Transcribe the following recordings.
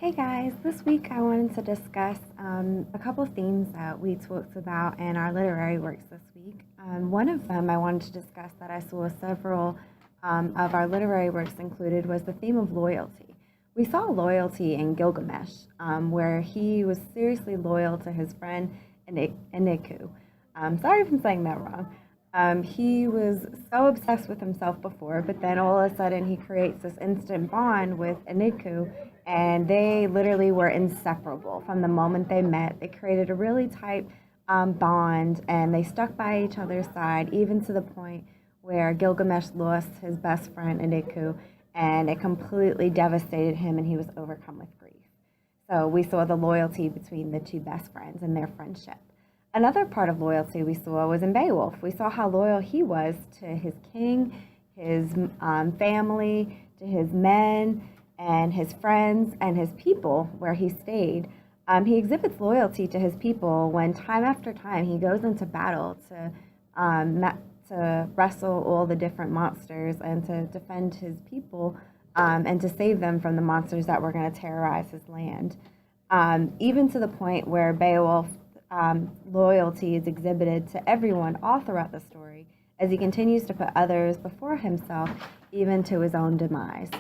Hey guys, this week I wanted to discuss a couple themes that we talked about in our literary works this week. One of them I wanted to discuss that I saw several of our literary works included was the theme of loyalty. We saw loyalty in Gilgamesh, where he was seriously loyal to his friend Eniku. Sorry if I'm saying that wrong. He was so obsessed with himself before, but then all of a sudden he creates this instant bond with Eniku, and they literally were inseparable from the moment they met. They created a really tight bond, and they stuck by each other's side, even to the point where Gilgamesh lost his best friend Eniku, and it completely devastated him, and he was overcome with grief. So we saw the loyalty between the two best friends and their friendship. Another part of loyalty we saw was in Beowulf. We saw how loyal he was to his king, his family, to his men, and his friends, and his people where he stayed. He exhibits loyalty to his people when time after time he goes into battle to wrestle all the different monsters and to defend his people and to save them from the monsters that were going to terrorize his land. Even to the point where Beowulf loyalty is exhibited to everyone all throughout the story as he continues to put others before himself, even to his own demise.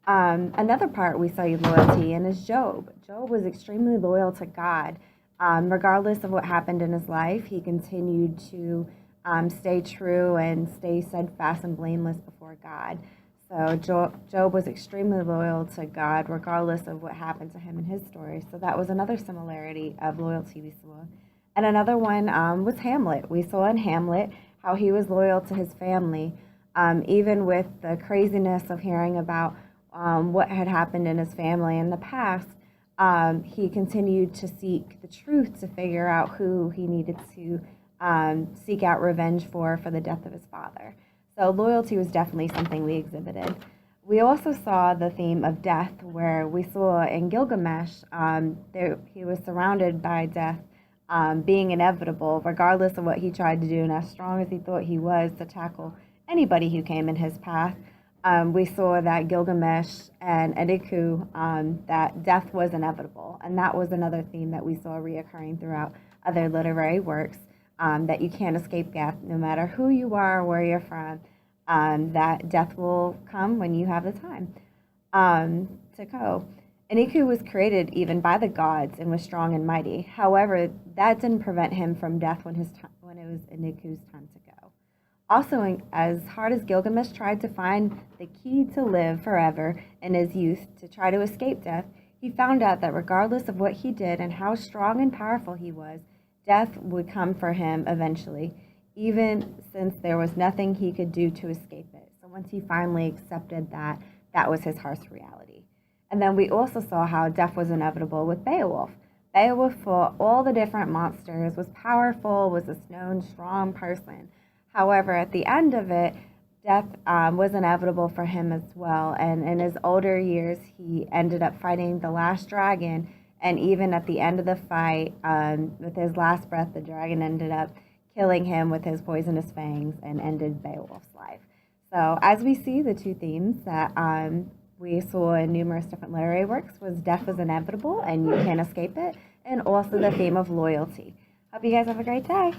Another part we saw loyalty in is Job. Job was extremely loyal to God. Regardless of what happened in his life, he continued to stay true and stay steadfast and blameless before God. So Job was extremely loyal to God regardless of what happened to him in his story. So that was another similarity of loyalty we saw. And another one was Hamlet. We saw in Hamlet how he was loyal to his family, even with the craziness of hearing about what had happened in his family in the past. He continued to seek the truth to figure out who he needed to seek out revenge for the death of his father. So loyalty was definitely something we exhibited. We also saw the theme of death, where we saw in Gilgamesh, he was surrounded by death being inevitable, regardless of what he tried to do, and as strong as he thought he was to tackle anybody who came in his path. We saw that Gilgamesh and Eniku, that death was inevitable, and that was another theme that we saw reoccurring throughout other literary works. That you can't escape death no matter who you are or where you're from, that death will come when you have the time to go. Eniku was created even by the gods and was strong and mighty. However, that didn't prevent him from death when it was Eniku's time to go. Also, as hard as Gilgamesh tried to find the key to live forever in his youth to try to escape death, he found out that regardless of what he did and how strong and powerful he was, death would come for him eventually, even since there was nothing he could do to escape it. So once he finally accepted that, that was his harsh reality. And then we also saw how death was inevitable with Beowulf. Beowulf fought all the different monsters, was powerful, was this known strong person. However, at the end of it, death was inevitable for him as well. And in his older years, he ended up fighting the last dragon. And even at the end of the fight, with his last breath, the dragon ended up killing him with his poisonous fangs and ended Beowulf's life. So as we see, the two themes that we saw in numerous different literary works was death is inevitable and you can't escape it, and also the theme of loyalty. Hope you guys have a great day.